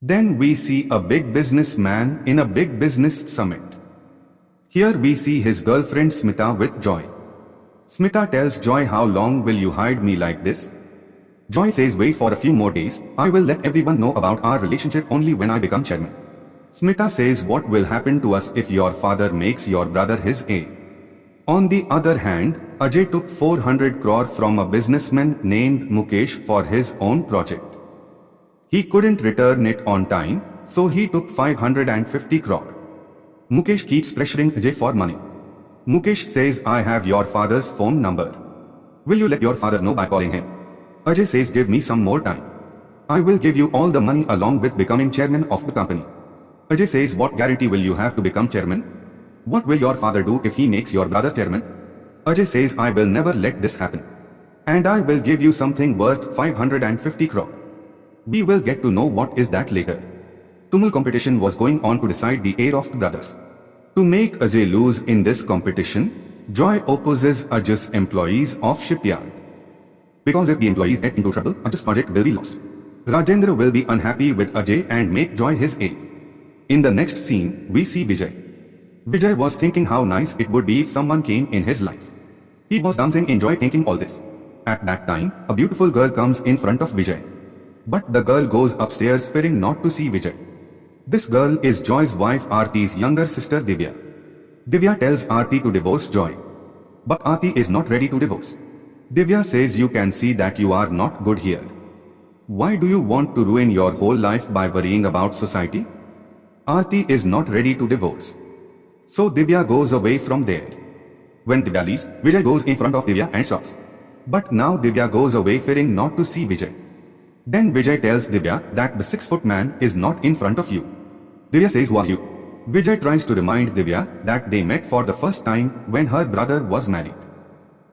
Then we see a big businessman in a big business summit. Here we see his girlfriend Smita with Joy. Smita tells Joy, "How long will you hide me like this?" Joy says, "Wait for a few more days, I will let everyone know about our relationship only when I become chairman." Smita says, "What will happen to us if your father makes your brother his heir?" On the other hand, Ajay took 400 crore from a businessman named Mukesh for his own project. He couldn't return it on time, so he took 550 crore. Mukesh keeps pressuring Ajay for money. Mukesh says, "I have your father's phone number. Will you let your father know by calling him?" Ajay says, "Give me some more time. I will give you all the money along with becoming chairman of the company." Ajay says, "What guarantee will you have to become chairman? What will your father do if he makes your brother chairman?" Ajay says, "I will never let this happen. And I will give you something worth 550 crore. We will get to know what is that later." Tumul competition was going on to decide the heir of the brothers. To make Ajay lose in this competition, Joy opposes Ajay's employees of shipyard. Because if the employees get into trouble, Ajay's project will be lost. Rajendra will be unhappy with Ajay and make Joy his heir. In the next scene, we see Vijay. Vijay was thinking how nice it would be if someone came in his life. He was dancing in joy thinking all this. At that time, a beautiful girl comes in front of Vijay. But the girl goes upstairs fearing not to see Vijay. This girl is Joy's wife Aarti's younger sister Divya. Divya tells Aarti to divorce Joy. But Aarti is not ready to divorce. Divya says, "You can see that you are not good here. Why do you want to ruin your whole life by worrying about society?" Aarti is not ready to divorce. So Divya goes away from there. When Divya leaves, Vijay goes in front of Divya and stops. But now Divya goes away fearing not to see Vijay. Then Vijay tells Divya that the 6-foot man is not in front of you. Divya says, "Who are you?" Vijay tries to remind Divya that they met for the first time when her brother was married.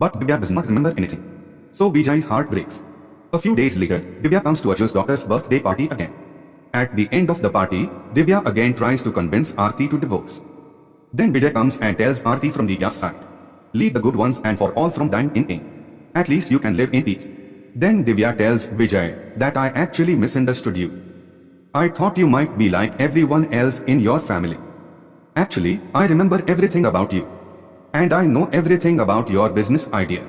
But Divya does not remember anything. So Vijay's heart breaks. A few days later, Divya comes to Ajay's daughter's birthday party again. At the end of the party, Divya again tries to convince Aarti to divorce. Then Vijay comes and tells Aarti from Divya's side, "Leave the good ones and for all from dying in pain. At least you can live in peace." Then Divya tells Vijay that, "I actually misunderstood you. I thought you might be like everyone else in your family. Actually, I remember everything about you. And I know everything about your business idea.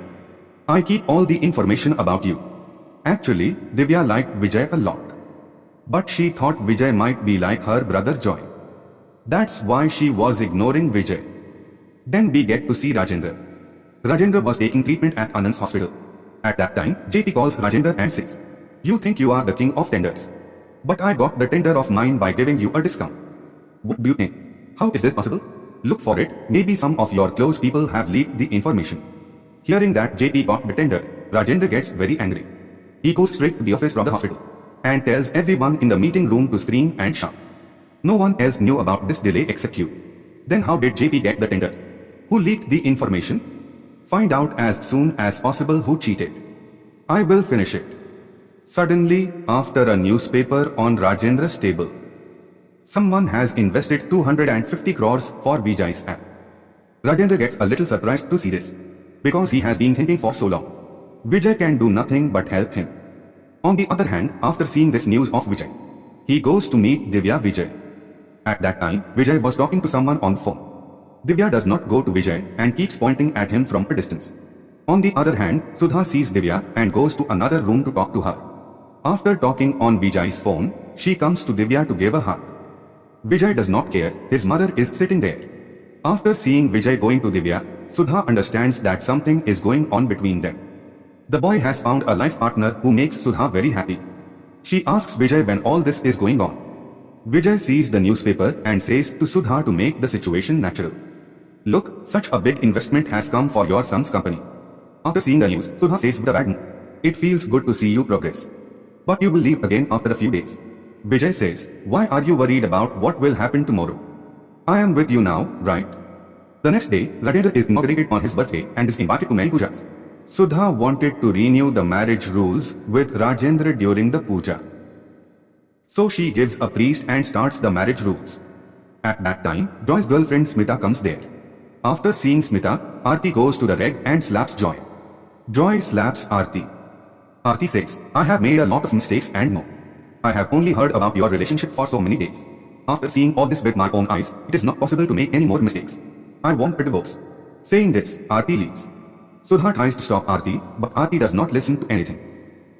I keep all the information about you." Actually, Divya liked Vijay a lot. But she thought Vijay might be like her brother Joy. That's why she was ignoring Vijay. Then we get to see Rajendra. Rajendra was taking treatment at Anand's hospital. At that time, JP calls Rajendra and says, "You think you are the king of tenders. But I got the tender of mine by giving you a discount. What do you think? How is this possible? Look for it, maybe some of your close people have leaked the information." Hearing that JP got the tender, Rajendra gets very angry. He goes straight to the office from the hospital and tells everyone in the meeting room to scream and shout. No one else knew about this delay except you. Then how did JP get the tender? Who leaked the information? Find out as soon as possible who cheated. I will finish it. Suddenly, after a newspaper on Rajendra's table, someone has invested 250 crores for Vijay's app. Rajendra gets a little surprised to see this, because he has been thinking for so long. Vijay can do nothing but help him. On the other hand, after seeing this news of Vijay, he goes to meet Divya Vijay. At that time, Vijay was talking to someone on the phone. Divya does not go to Vijay and keeps pointing at him from a distance. On the other hand, Sudha sees Divya and goes to another room to talk to her. After talking on Vijay's phone, she comes to Divya to give a hug. Vijay does not care, his mother is sitting there. After seeing Vijay going to Divya, Sudha understands that something is going on between them. The boy has found a life partner who makes Sudha very happy. She asks Vijay when all this is going on. Vijay sees the newspaper and says to Sudha to make the situation natural. "Look, such a big investment has come for your son's company." After seeing the news, Sudha says with a bad mood, "It feels good to see you progress. But you will leave again after a few days." Vijay says, "Why are you worried about what will happen tomorrow? I am with you now, right?" The next day, Rajendra is inaugurated on his birthday and is invited to many pujas. Sudha wanted to renew the marriage rules with Rajendra during the puja. So she gives a priest and starts the marriage rules. At that time, Joy's girlfriend Smita comes there. After seeing Smita, Aarti goes to the reg and slaps Joy. Joy slaps Aarti. Aarti says, "I have made a lot of mistakes and no. I have only heard about your relationship for so many days. After seeing all this with my own eyes, it is not possible to make any more mistakes. I want a divorce. Saying this, Aarti leaves. Sudha tries to stop Aarti, but Aarti does not listen to anything.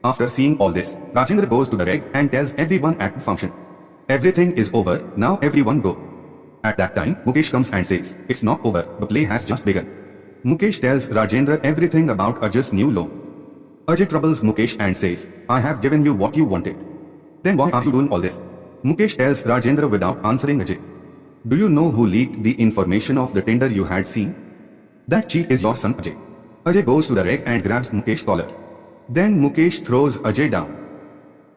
After seeing all this, Rajendra goes to the reg and tells everyone at the function. Everything is over, now everyone go. At that time, Mukesh comes and says, it's not over, the play has just begun. Mukesh tells Rajendra everything about Ajay's new loan. Ajay troubles Mukesh and says, I have given you what you wanted. Then why are you doing all this? Mukesh tells Rajendra without answering Ajay. Do you know who leaked the information of the tender you had seen? That cheat is your son Ajay. Ajay goes to the reg and grabs Mukesh's collar. Then Mukesh throws Ajay down.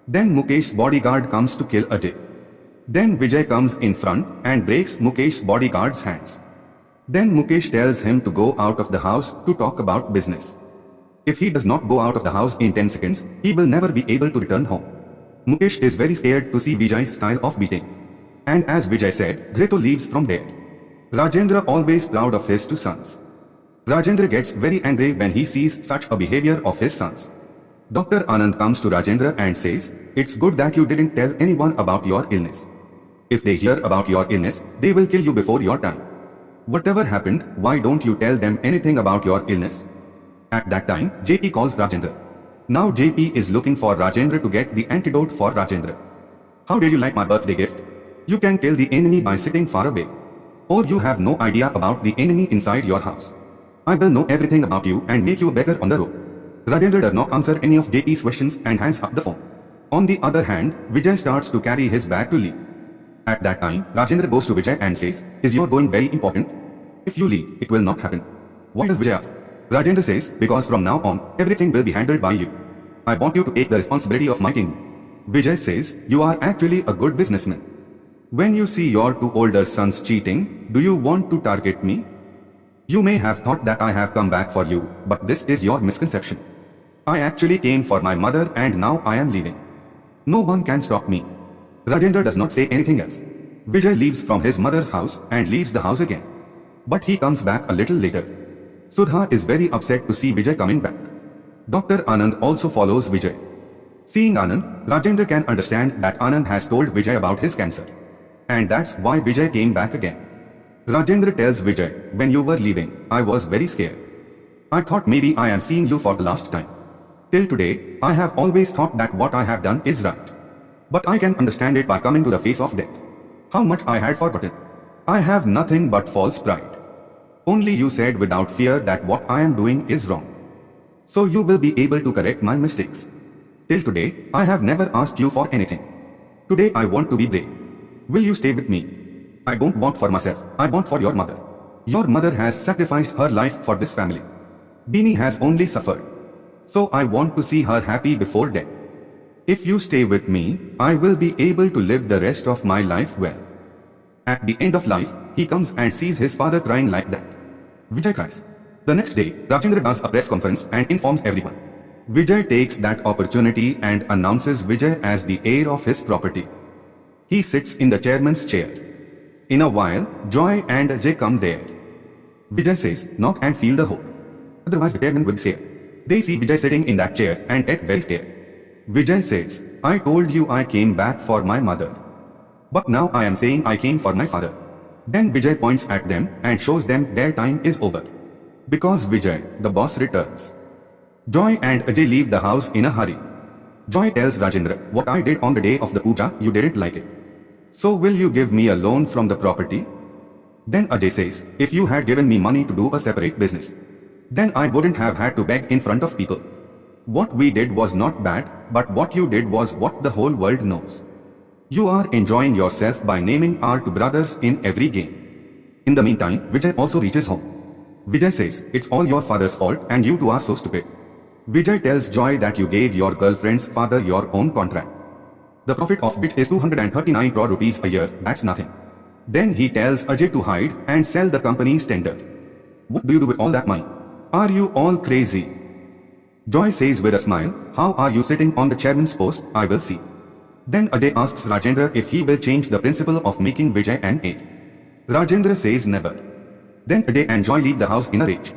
Then Mukesh's bodyguard comes to kill Ajay. Then Vijay comes in front and breaks Mukesh's bodyguard's hands. Then Mukesh tells him to go out of the house to talk about business. If he does not go out of the house in 10 seconds, he will never be able to return home. Mukesh is very scared to see Vijay's style of beating. And as Vijay said, Greto leaves from there. Rajendra always proud of his two sons. Rajendra gets very angry when he sees such a behavior of his sons. Dr. Anand comes to Rajendra and says, it's good that you didn't tell anyone about your illness. If they hear about your illness, they will kill you before your time. Whatever happened, why don't you tell them anything about your illness? At that time, JP calls Rajendra. Now JP is looking for Rajendra to get the antidote for Rajendra. How do you like my birthday gift? You can kill the enemy by sitting far away. Or you have no idea about the enemy inside your house. I will know everything about you and make you a beggar on the road. Rajendra does not answer any of JP's questions and hands up the phone. On the other hand, Vijay starts to carry his bag to leave. At that time, Rajendra goes to Vijay and says, is your going very important? If you leave, it will not happen. Why does Vijay ask? Rajendra says, because from now on, everything will be handled by you. I want you to take the responsibility of my kingdom. Vijay says, you are actually a good businessman. When you see your two older sons cheating, do you want to target me? You may have thought that I have come back for you, but this is your misconception. I actually came for my mother and now I am leaving. No one can stop me. Rajendra does not say anything else. Vijay leaves from his mother's house and leaves the house again. But he comes back a little later. Sudha is very upset to see Vijay coming back. Dr. Anand also follows Vijay. Seeing Anand, Rajendra can understand that Anand has told Vijay about his cancer. And that's why Vijay came back again. Rajendra tells Vijay, when you were leaving, I was very scared. I thought maybe I am seeing you for the last time. Till today, I have always thought that what I have done is right. But I can understand it by coming to the face of death. How much I had forgotten. I have nothing but false pride. Only you said without fear that what I am doing is wrong. So you will be able to correct my mistakes. Till today, I have never asked you for anything. Today I want to be brave. Will you stay with me? I don't want for myself, I want for your mother. Your mother has sacrificed her life for this family. Beanie has only suffered. So I want to see her happy before death. If you stay with me, I will be able to live the rest of my life well. At the end of life, he comes and sees his father crying like that. Vijay cries. The next day, Rajendra does a press conference and informs everyone. Vijay takes that opportunity and announces Vijay as the heir of his property. He sits in the chairman's chair. In a while, Joy and Ajay come there. Vijay says, knock and feel the hope. Otherwise the chairman will say. They see Vijay sitting in that chair and get very scared. Vijay says, I told you I came back for my mother. But now I am saying I came for my father. Then Vijay points at them and shows them their time is over. Because Vijay, the boss, returns. Joy and Ajay leave the house in a hurry. Joy tells Rajendra, what I did on the day of the puja, you didn't like it. So will you give me a loan from the property? Then Ajay says, if you had given me money to do a separate business, then I wouldn't have had to beg in front of people. What we did was not bad, but what you did was what the whole world knows. You are enjoying yourself by naming our two brothers in every game. In the meantime, Vijay also reaches home. Vijay says, it's all your father's fault and you two are so stupid. Vijay tells Joy that you gave your girlfriend's father your own contract. The profit of which is 239 crore rupees a year, that's nothing. Then he tells Ajay to hide and sell the company's tender. What do you do with all that money? Are you all crazy? Joy says with a smile, how are you sitting on the chairman's post, I will see. Then Ajay asks Rajendra if he will change the principle of making Vijay an heir. Rajendra says never. Then Ajay and Joy leave the house in a rage.